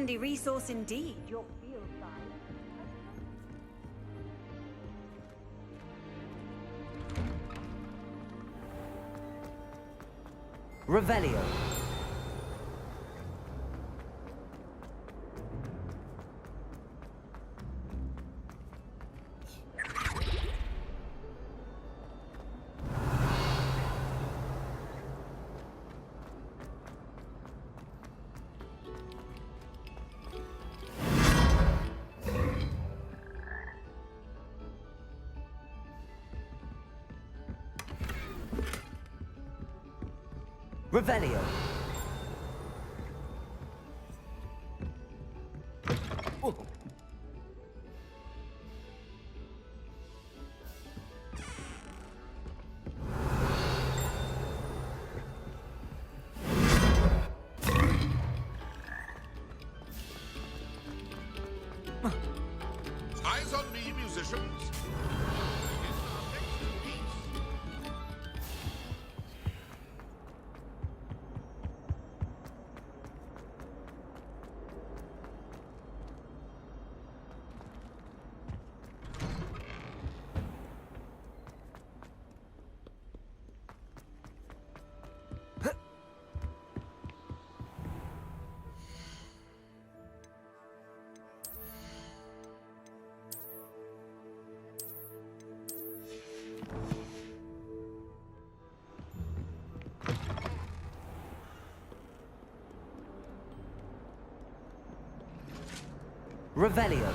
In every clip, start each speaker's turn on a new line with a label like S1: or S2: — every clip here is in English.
S1: handy resource indeed, your field guide.
S2: Revelio. Revelio. Oh.
S3: Eyes on me, musicians.
S2: Revelio.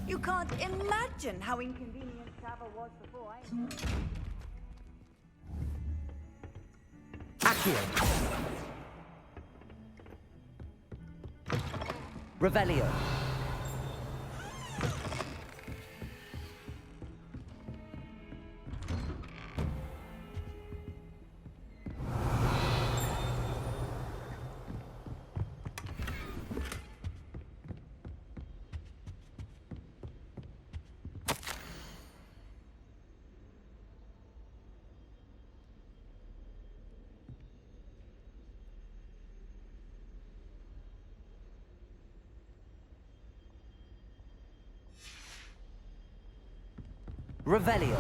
S1: You can't imagine how inconvenient travel was before I...
S2: Accio. Revelio. Revelio.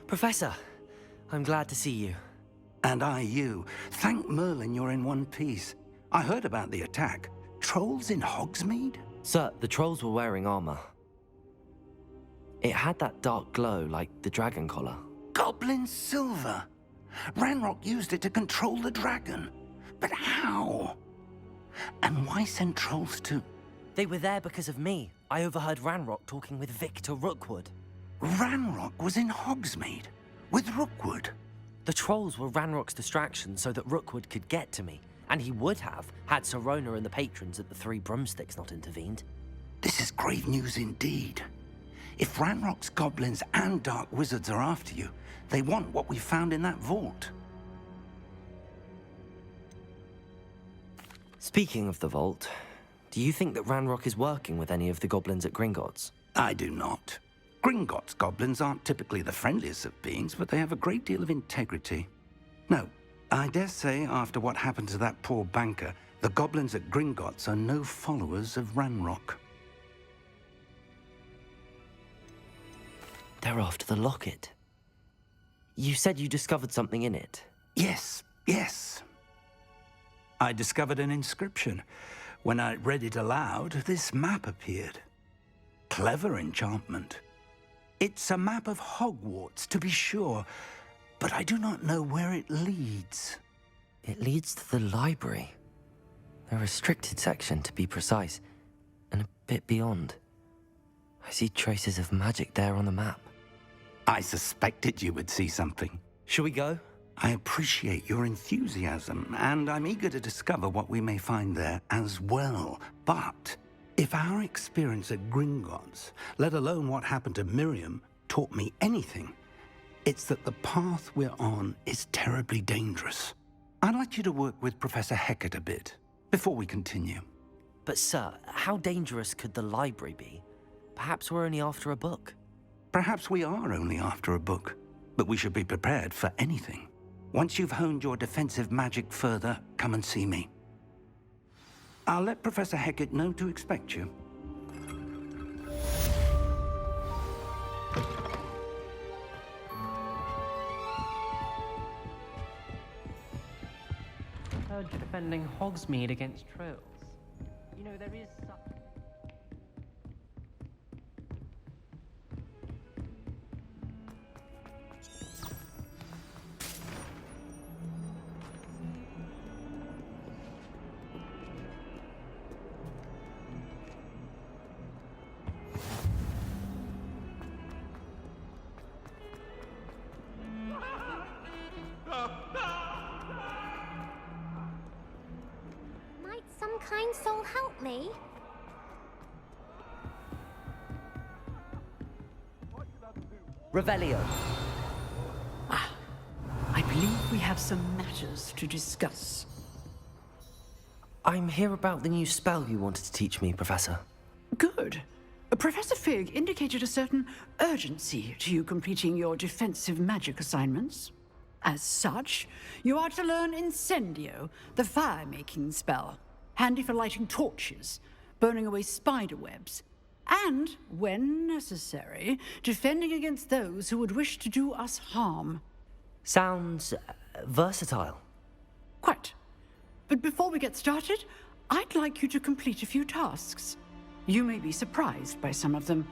S2: Professor, I'm glad to see you.
S4: And I you. Thank Merlin you're in one piece. I heard about the attack. Trolls in Hogsmeade?
S2: Sir, the trolls were wearing armor. It had that dark glow like the dragon collar.
S4: Goblin silver! Ranrock used it to control the dragon. But how? And why send trolls to...
S2: They were there because of me. I overheard Ranrock talking with Victor Rookwood.
S4: Ranrock was in Hogsmeade with Rookwood.
S2: The trolls were Ranrock's distraction so that Rookwood could get to me, and he would have had Sirona and the patrons at the Three Broomsticks not intervened.
S4: This is grave news indeed. If Ranrock's goblins and dark wizards are after you, they want what we found in that vault.
S2: Speaking of the vault, do you think that Ranrock is working with any of the goblins at Gringotts?
S4: I do not. Gringotts goblins aren't typically the friendliest of beings, but they have a great deal of integrity. No, I dare say after what happened to that poor banker, the goblins at Gringotts are no followers of Ranrock.
S2: They're after the locket. You said you discovered something in it.
S4: Yes, yes. I discovered an inscription. When I read it aloud, this map appeared. Clever enchantment. It's a map of Hogwarts, to be sure, but I do not know where it leads.
S2: It leads to the library. A restricted section, to be precise, and a bit beyond. I see traces of magic there on the map.
S4: I suspected you would see something.
S2: Shall we go?
S4: I appreciate your enthusiasm, and I'm eager to discover what we may find there as well. But if our experience at Gringotts, let alone what happened to Miriam, taught me anything, it's that the path we're on is terribly dangerous. I'd like you to work with Professor Hecat a bit before we continue.
S2: But sir, how dangerous could the library be? Perhaps we're only after a book.
S4: Perhaps we are only after a book, but we should be prepared for anything. Once you've honed your defensive magic further, come and see me. I'll let Professor Hecat know to expect you.
S5: Heard you're defending Hogsmeade against trolls. You know, there is some...
S6: Might some kind soul help me?
S2: Revelio.
S7: I believe we have some matters to discuss.
S2: I'm here about the new spell you wanted to teach me, Professor.
S7: Good. Professor Fig indicated a certain urgency to you completing your defensive magic assignments. As such, you are to learn Incendio, the fire-making spell, handy for lighting torches, burning away spider webs, and, when necessary, defending against those who would wish to do us harm.
S2: Sounds versatile.
S7: Quite. But before we get started, I'd like you to complete a few tasks. You may be surprised by some of them.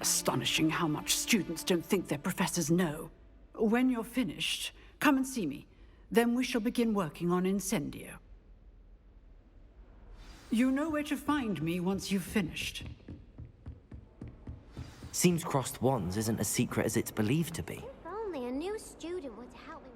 S7: Astonishing how much students don't think their professors know. When you're finished, come and see me. Then we shall begin working on Incendio. You know where to find me once you've finished.
S2: Seems crossed wands isn't as secret as it's believed to be.
S6: If only a new student would help me.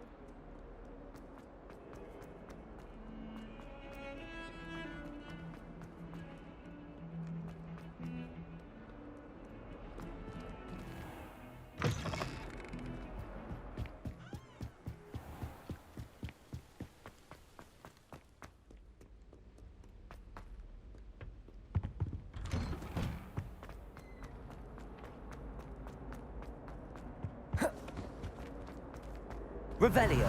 S2: Revelio.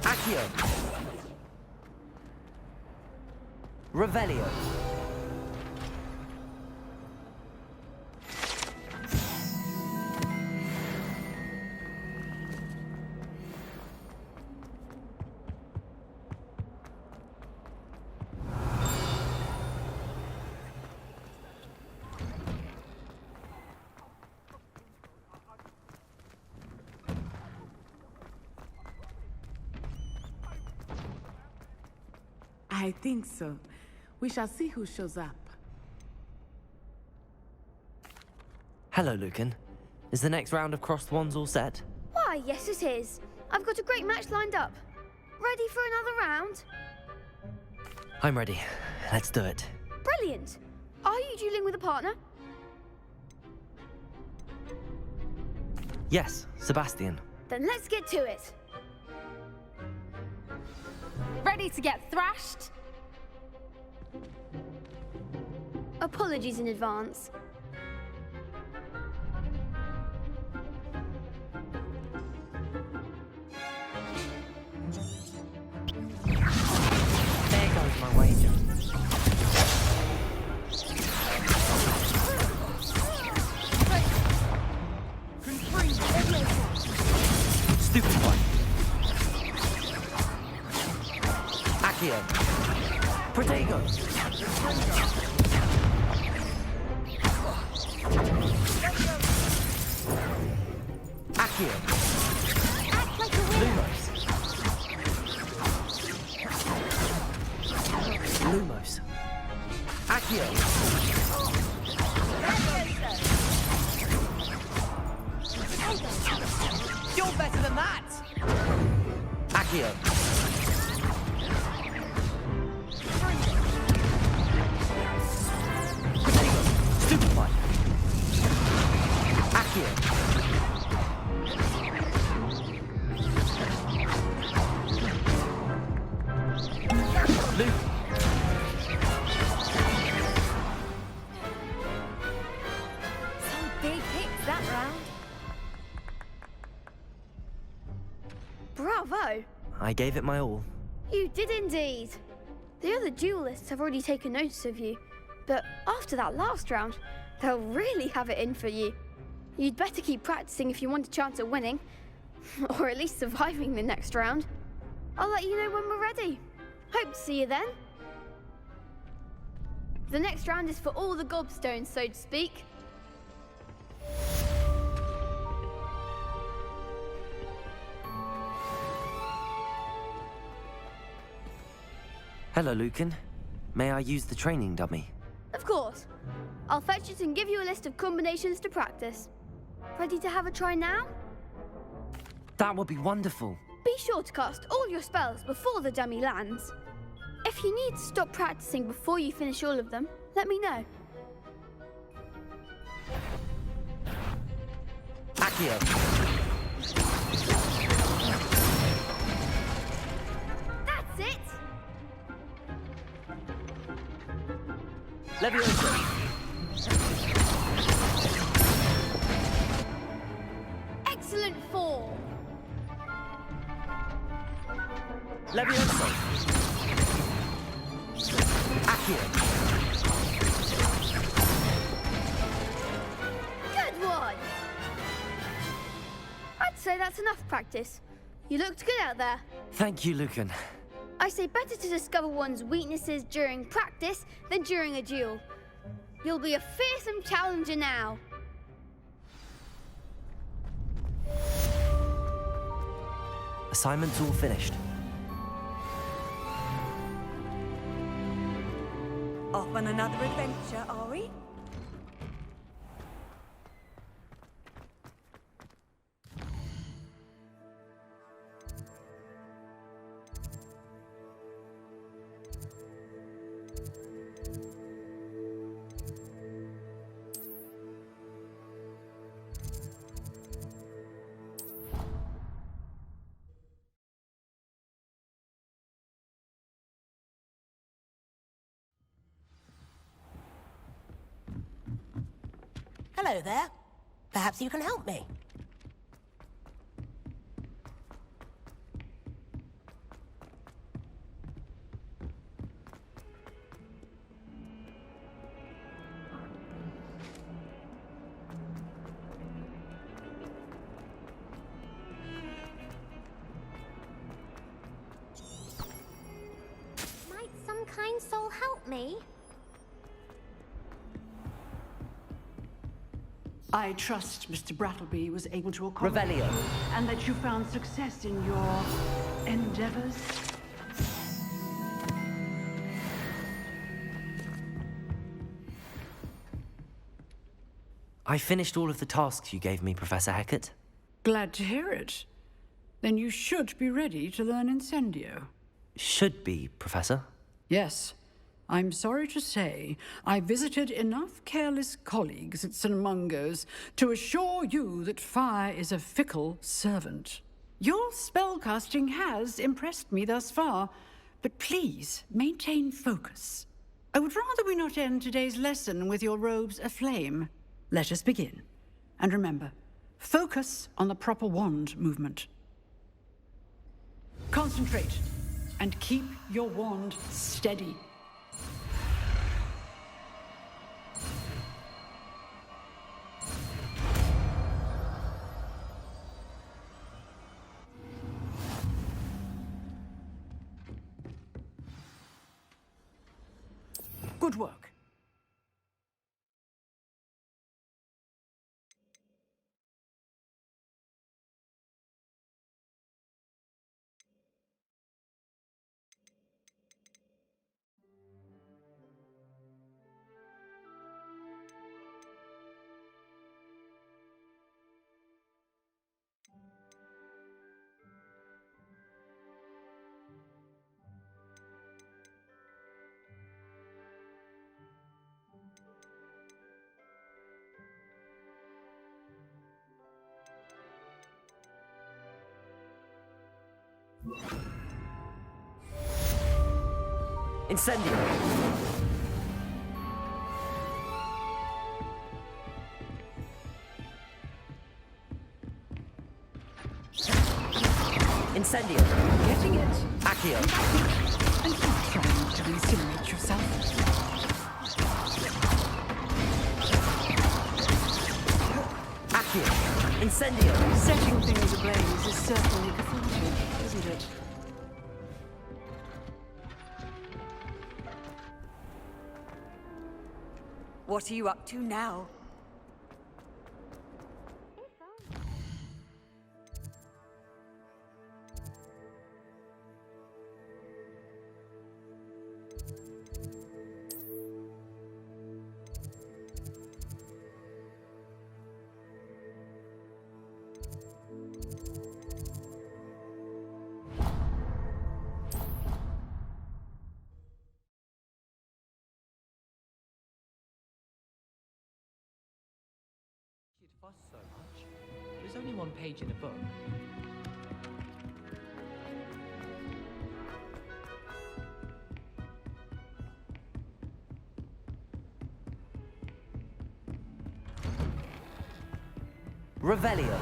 S2: Accio. Revelio.
S8: I think so. We shall see who shows up.
S2: Hello, Lucan. Is the next round of crossed wands all set?
S6: Why, yes it is. I've got a great match lined up. Ready for another round?
S2: I'm ready. Let's do it.
S6: Brilliant. Are you dueling with a partner?
S2: Yes, Sebastian.
S6: Then let's get to it.
S9: Ready to get thrashed?
S6: Apologies in advance.
S2: Stupefy. Accio. Protego. Accio.
S6: Act like a winner.
S2: Lumos. Lumos. Accio.
S1: You're better than that!
S2: Accio. Protego. Stupefy. Accio. Luke.
S6: Some big hits that round. Bravo!
S2: I gave it my all.
S6: You did indeed. The other duelists have already taken notice of you, but after that last round, they'll really have it in for you. You'd better keep practicing if you want a chance at winning, or at least surviving the next round. I'll let you know when we're ready. Hope to see you then. The next round is for all the gobstones, so to speak.
S2: Hello, Lucan. May I use the training dummy?
S6: Of course. I'll fetch it and give you a list of combinations to practice. Ready to have a try now?
S2: That would be wonderful.
S6: Be sure to cast all your spells before the dummy lands. If you need to stop practicing before you finish all of them, let me know.
S2: Accio.
S6: That's it!
S2: Leviosa.
S6: Excellent form!
S2: Leviosa. Accio.
S6: Good one! I'd say that's enough practice. You looked good out there.
S2: Thank you, Lucan.
S6: I say better to discover one's weaknesses during practice than during a duel. You'll be a fearsome challenger now.
S2: Assignment's all finished.
S1: Off on another adventure, are we?
S10: Hello there. Perhaps you can help me.
S6: Might some kind soul help me?
S7: I trust Mr. Brattleby was able to accommodate
S2: Revelio.
S7: you, and that you found success in your endeavors.
S2: I finished all of the tasks you gave me, Professor Hecat.
S7: Glad to hear it. Then you should be ready to learn Incendio.
S2: Should be, Professor.
S7: Yes. I'm sorry to say, I visited enough careless colleagues at St. Mungo's to assure you that fire is a fickle servant. Your spellcasting has impressed me thus far, but please maintain focus. I would rather we not end today's lesson with your robes aflame. Let us begin. And remember, focus on the proper wand movement. Concentrate, and keep your wand steady. Good work.
S2: Incendio! Incendio!
S7: Getting it.
S2: Accio!
S7: And keep trying to incinerate yourself.
S2: Accio! Incendio!
S7: Setting things ablaze is certainly cathartic, isn't it?
S1: What are you up to now?
S5: Fuss so much. There's only one page in a book.
S2: Revelio!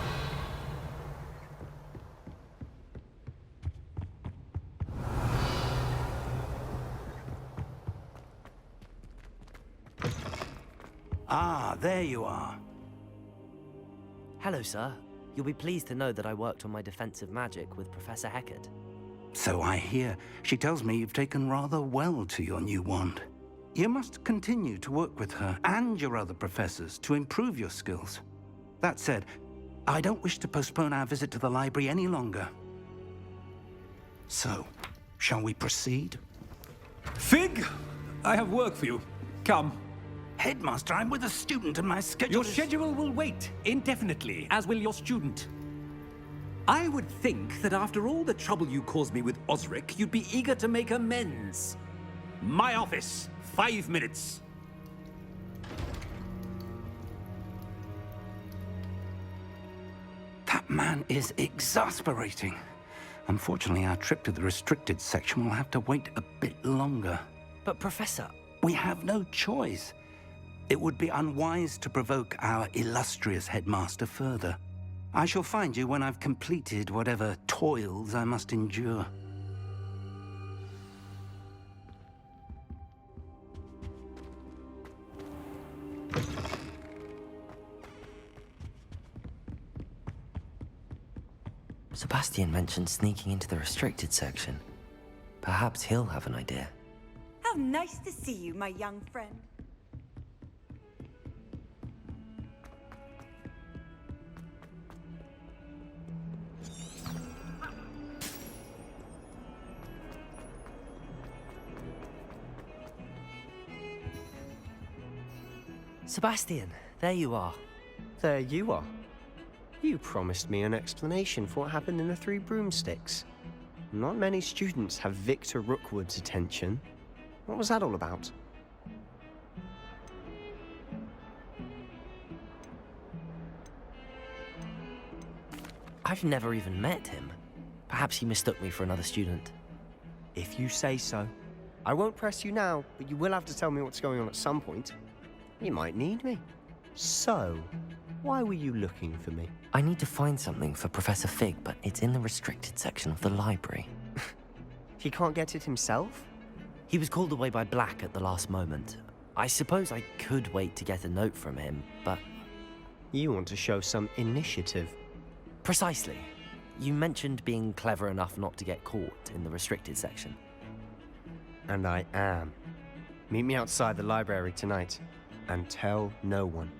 S4: Ah, there you are.
S2: Hello, sir. You'll be pleased to know that I worked on my defensive magic with Professor Heckard.
S4: So I hear. She tells me you've taken rather well to your new wand. You must continue to work with her and your other professors to improve your skills. That said, I don't wish to postpone our visit to the library any longer. So, shall we proceed?
S11: Fig! I have work for you. Come.
S4: Headmaster, I'm with a student and my schedule
S11: Your
S4: is...
S11: schedule will wait indefinitely, as will your student. I would think that after all the trouble you caused me with Osric, you'd be eager to make amends. My office, 5 minutes.
S4: That man is exasperating. Unfortunately, our trip to the restricted section will have to wait a bit longer.
S2: But, Professor...
S4: We have no choice. It would be unwise to provoke our illustrious headmaster further. I shall find you when I've completed whatever toils I must endure.
S2: Sebastian mentioned sneaking into the restricted section. Perhaps he'll have an idea.
S1: How nice to see you, my young friend.
S2: Sebastian, there you are.
S12: There you are. You promised me an explanation for what happened in the Three Broomsticks. Not many students have Victor Rookwood's attention. What was that all about?
S2: I've never even met him. Perhaps he mistook me for another student.
S12: If you say so. I won't press you now, but you will have to tell me what's going on at some point. You might need me. So, why were you looking for me?
S2: I need to find something for Professor Fig, but it's in the restricted section of the library.
S12: He can't get it himself?
S2: He was called away by Black at the last moment. I suppose I could wait to get a note from him, but...
S12: You want to show some initiative.
S2: Precisely. You mentioned being clever enough not to get caught in the restricted section.
S12: And I am. Meet me outside the library tonight, and tell no one.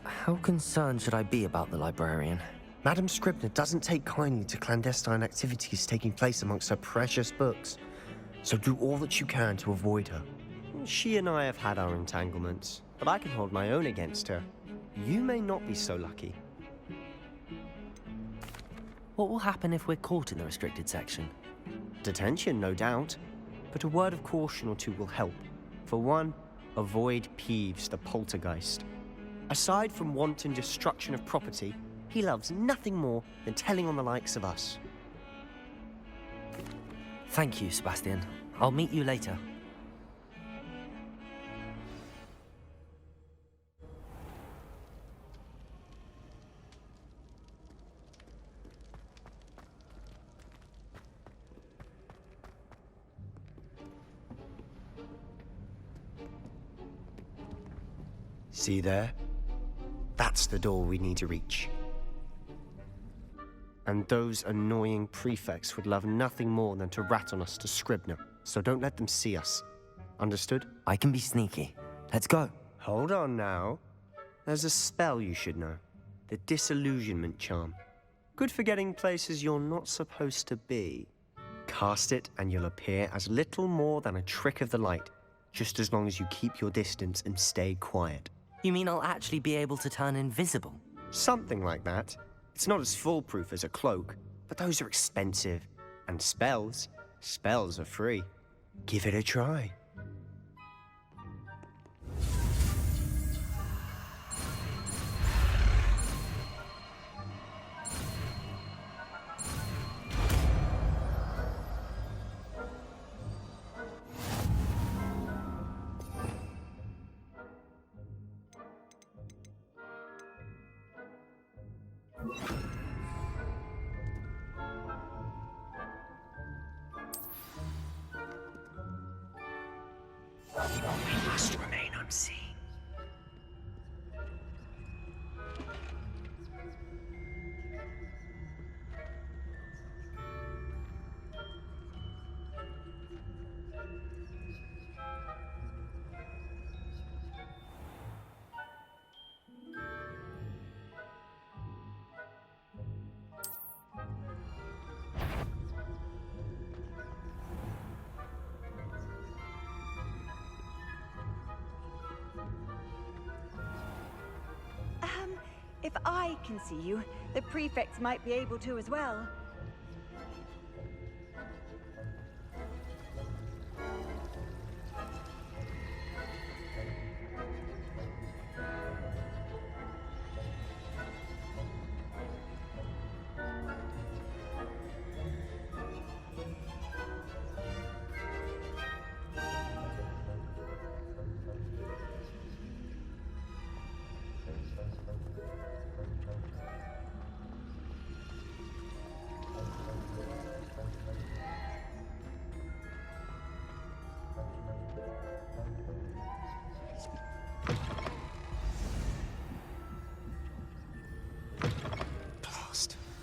S2: How concerned should I be about the librarian?
S12: Madam Scribner doesn't take kindly to clandestine activities taking place amongst her precious books, so do all that you can to avoid her. She and I have had our entanglements, but I can hold my own against her. You may not be so lucky.
S2: What will happen if we're caught in the restricted section?
S12: Detention, no doubt, but a word of caution or two will help. For one, avoid Peeves, the poltergeist. Aside from wanton destruction of property, he loves nothing more than telling on the likes of us.
S2: Thank you, Sebastian. I'll meet you later.
S12: See there? That's the door we need to reach. And those annoying prefects would love nothing more than to rat on us to Scribner, so don't let them see us. Understood?
S2: I can be sneaky. Let's go.
S12: Hold on now. There's a spell you should know. The Disillusionment Charm. Good for getting places you're not supposed to be. Cast it and you'll appear as little more than a trick of the light, just as long as you keep your distance and stay quiet.
S2: You mean I'll actually be able to turn invisible?
S12: Something like that. It's not as foolproof as a cloak, but those are expensive. And spells are free. Give it a try.
S2: We must remain unseen.
S1: If I can see you, the prefects might be able to as well.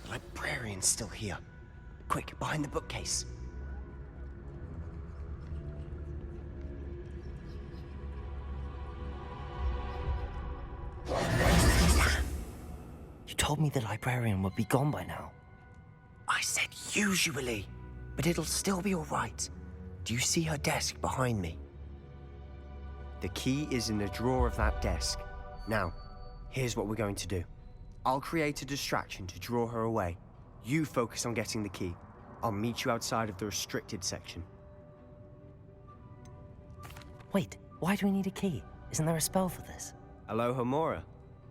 S12: The librarian's still here. Quick, behind the bookcase.
S2: You told me the librarian would be gone by now.
S12: I said usually, but it'll still be all right. Do you see her desk behind me? The key is in the drawer of that desk. Now, here's what we're going to do. I'll create a distraction to draw her away. You focus on getting the key. I'll meet you outside of the restricted section.
S2: Wait, why do we need a key? Isn't there a spell for this?
S12: Alohomora.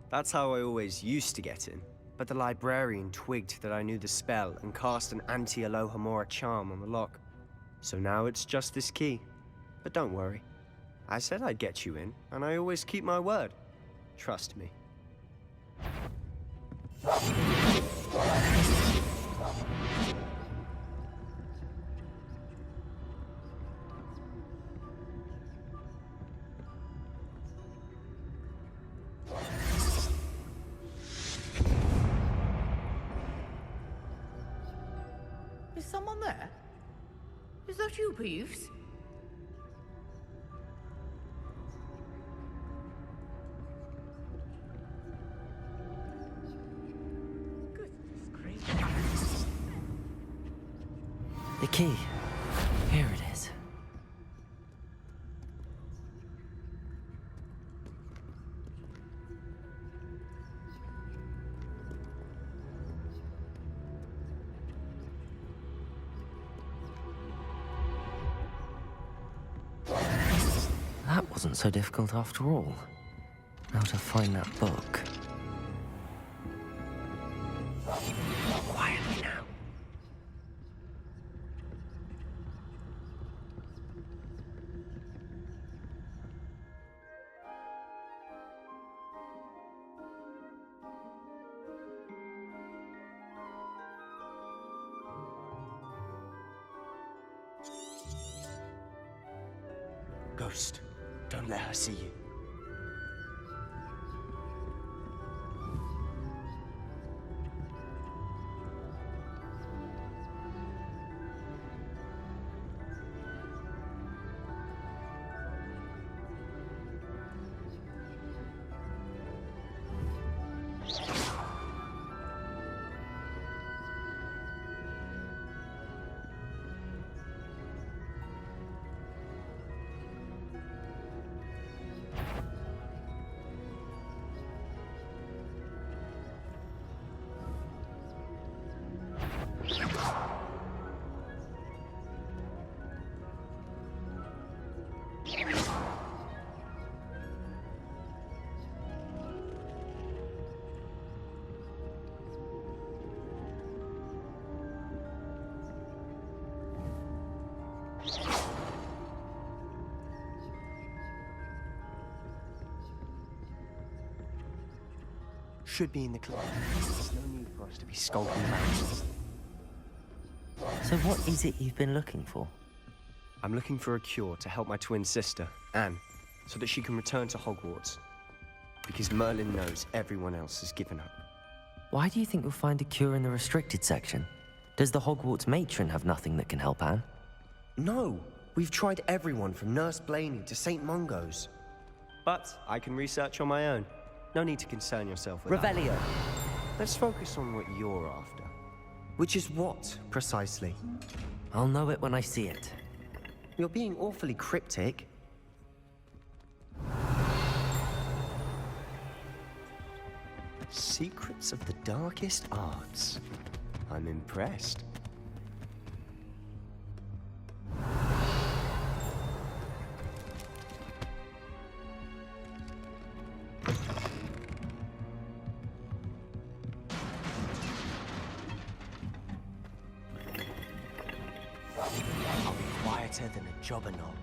S12: That's how I always used to get in. But the librarian twigged that I knew the spell and cast an anti-Alohomora charm on the lock. So now it's just this key. But don't worry. I said I'd get you in, and I always keep my word. Trust me.
S8: Is someone there? Is Is that you, Peeves? Goodness gracious.
S2: The key. Here it is. That wasn't so difficult after all. Now to find that book.
S12: Quietly now. Ghost, don't let her see you. Should be in the club. There's no need for us to be skulking around.
S2: So what is it you've been looking for?
S12: I'm looking for a cure to help my twin sister, Anne, so that she can return to Hogwarts. Because Merlin knows everyone else has given up.
S2: Why do you think you'll find a cure in the restricted section? Does the Hogwarts matron have nothing that can help Anne?
S12: No! We've tried everyone from Nurse Blaney to St. Mungo's. But I can research on my own. No need to concern yourself with that.
S2: Revelio.
S12: Let's focus on what you're after. Which is what, precisely?
S2: I'll know it when I see it.
S12: You're being awfully cryptic. Secrets of the darkest arts. I'm impressed. I'll be quieter than a jobberknoll.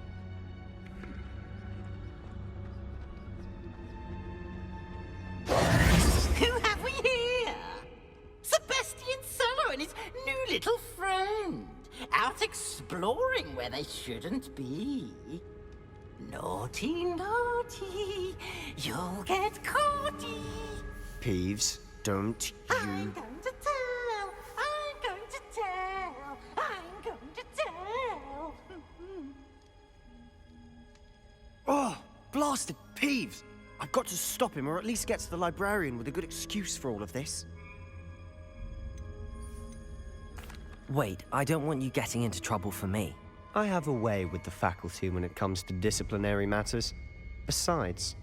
S13: Who have we here? Sebastian Sello and his new little friend. Out exploring where they shouldn't be. Naughty, naughty. You'll get caughty.
S12: Peeves, don't you...
S13: I'm going to tell. I'm going to tell. I'm going to tell.
S12: Oh, blasted Peeves! I've got to stop him, or at least get to the librarian with a good excuse for all of this.
S2: Wait, I don't want you getting into trouble for me.
S12: I have a way with the faculty when it comes to disciplinary matters. Besides,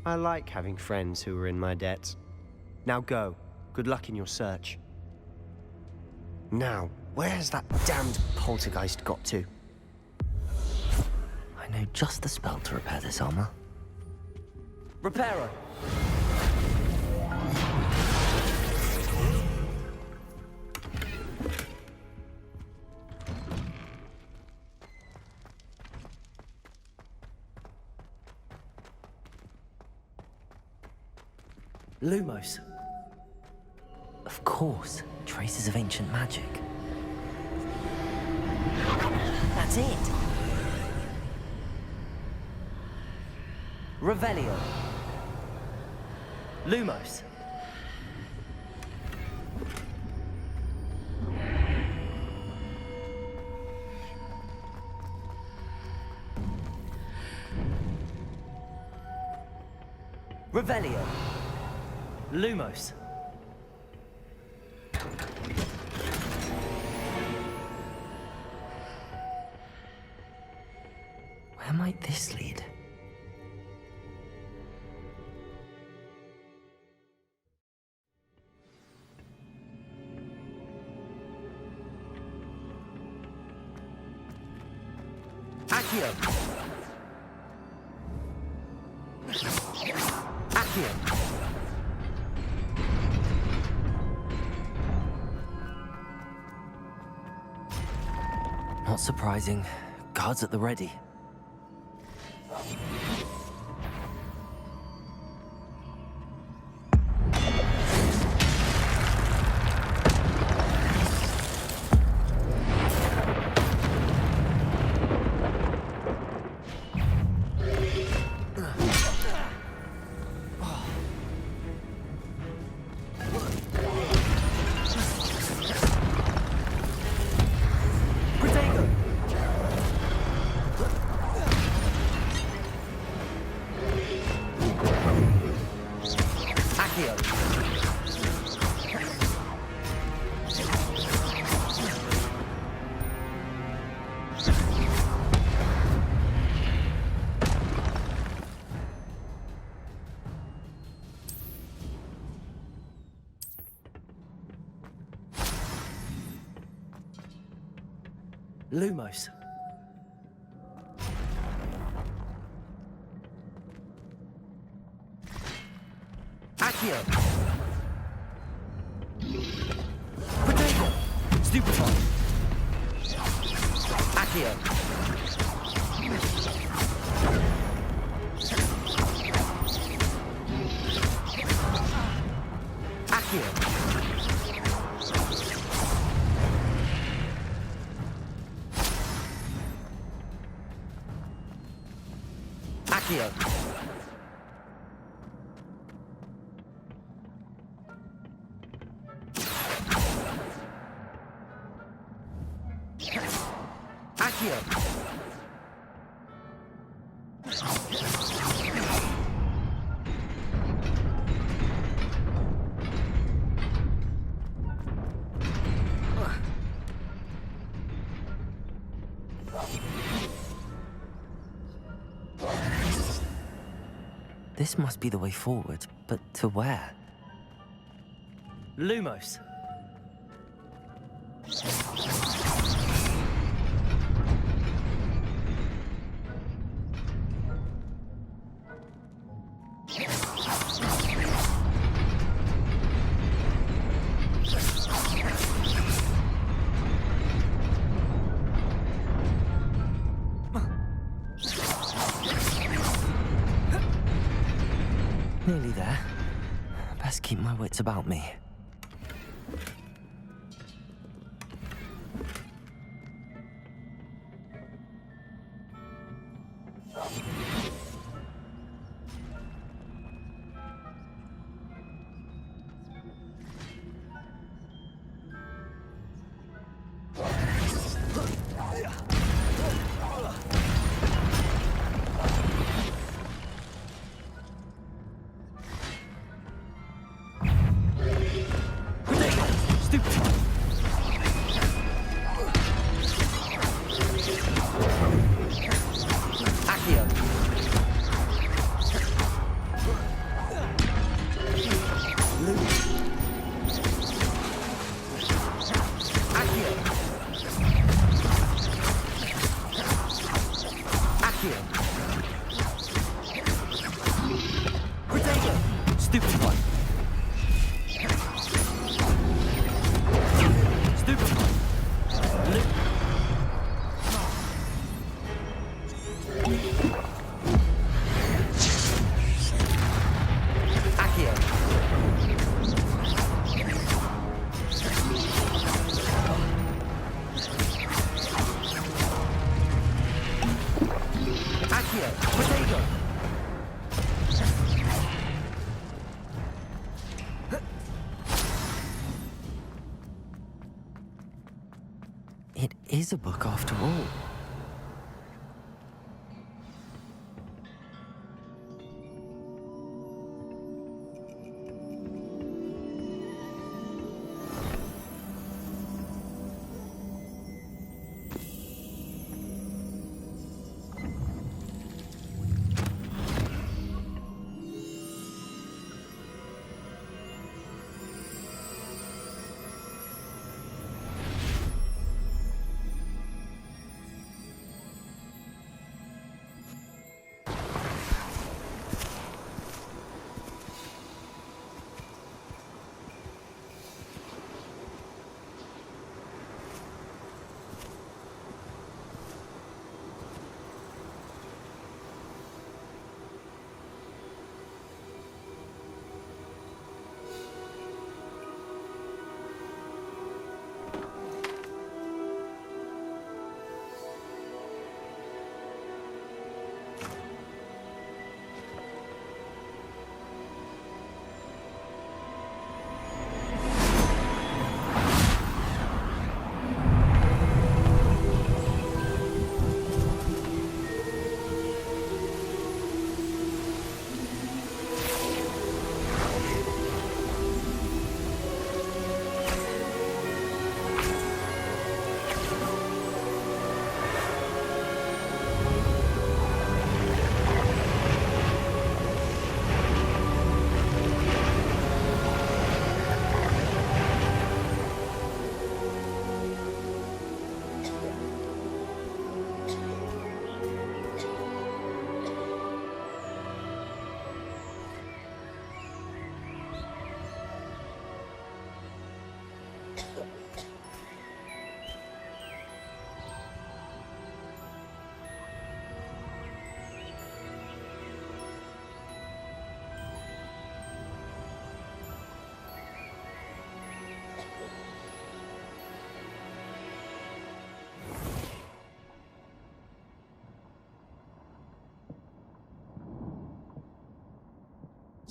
S12: I like having friends who are in my debt. Now go. Good luck in your search. Now, where's that damned poltergeist got to?
S2: I know just the spell to repair this armor. Reparo! Lumos. Of course, traces of ancient magic. That's it. Revelio. Lumos. Revelio. Lumos. Where might this lead? Accio. Accio. Not surprising. Guards at the ready. Lumos. Accio. Potato. Stupefy. Accio. Accio. Accio. Accio. This must be the way forward, but to where? Lumos. Nearly there. Best keep my wits about me. It is a book after all.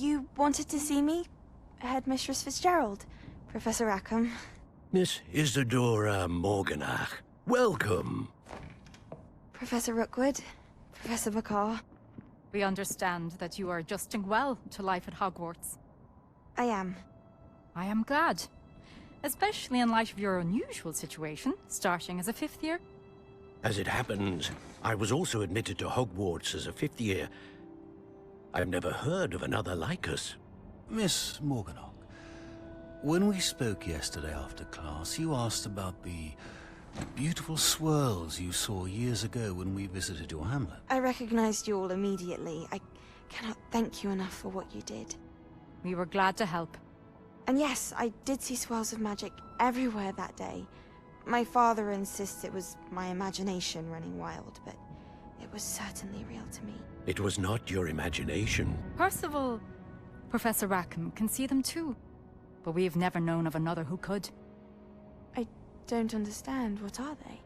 S14: You wanted to see me? Headmistress Fitzgerald, Professor Rackham.
S15: Miss Isadora Morganach, welcome.
S14: Professor Rookwood, Professor McCaw.
S9: We understand that you are adjusting well to life at Hogwarts.
S14: I am.
S9: I am glad. Especially in light of your unusual situation, starting as a 5th year.
S15: As it happens, I was also admitted to Hogwarts as a 5th year. I've never heard of another like us.
S16: Miss Morganach, when we spoke yesterday after class, you asked about the beautiful swirls you saw years ago when we visited your hamlet.
S14: I recognized you all immediately. I cannot thank you enough for what you did.
S9: We were glad to help.
S14: And yes, I did see swirls of magic everywhere that day. My father insists it was my imagination running wild, but it was certainly real to me.
S15: It was not your imagination.
S9: Percival, Professor Rackham can see them too. But we've never known of another who could.
S14: I don't understand. What are they?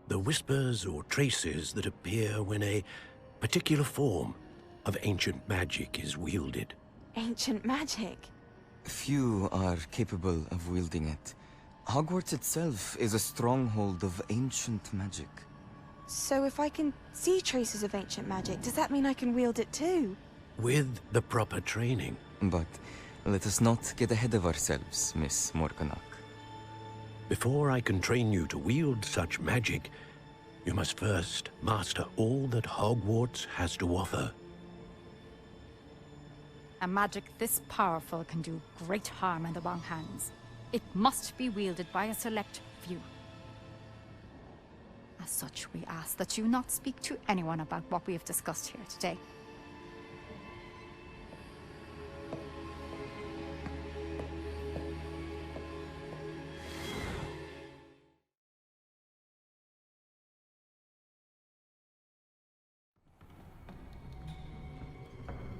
S15: The whispers or traces that appear when a particular form of ancient magic is wielded.
S14: Ancient magic?
S2: Few are capable of wielding it. Hogwarts itself is a stronghold of ancient magic.
S14: So if I can see traces of ancient magic, does that mean I can wield it too?
S15: With the proper training.
S2: But let us not get ahead of ourselves, Miss Morganach.
S15: Before I can train you to wield such magic, you must first master all that Hogwarts has to offer.
S9: A magic this powerful can do great harm in the wrong hands. It must be wielded by a select few. As such, we ask that you not speak to anyone about what we have discussed here today.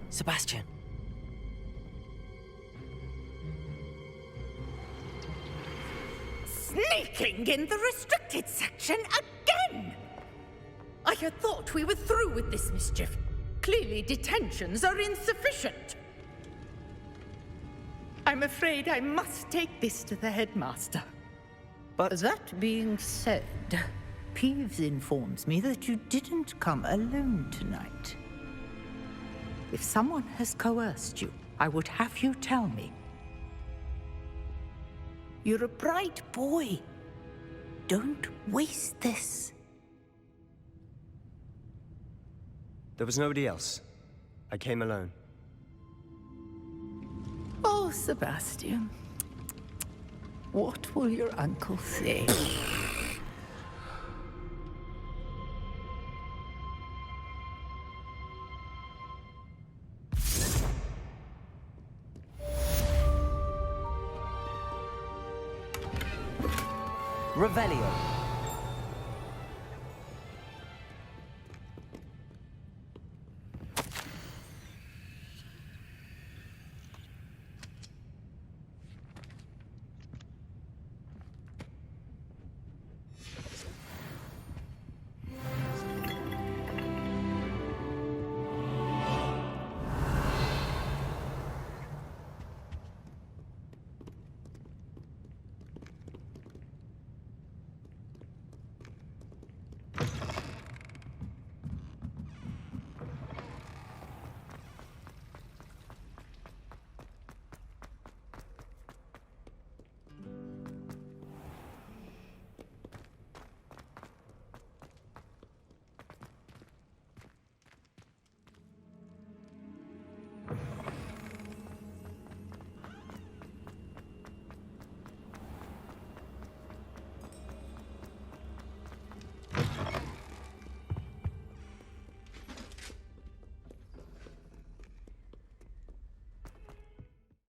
S2: Sebastian.
S13: Sneaking in the restricted section again! I had thought we were through with this mischief. Clearly detentions are insufficient. I'm afraid I must take this to the headmaster.
S17: But that being said, Peeves informs me that you didn't come alone tonight. If someone has coerced you, I would have you tell me. You're a bright boy. Don't waste this.
S12: There was nobody else. I came alone.
S17: Oh, Sebastian. What will your uncle say?
S2: Revelio.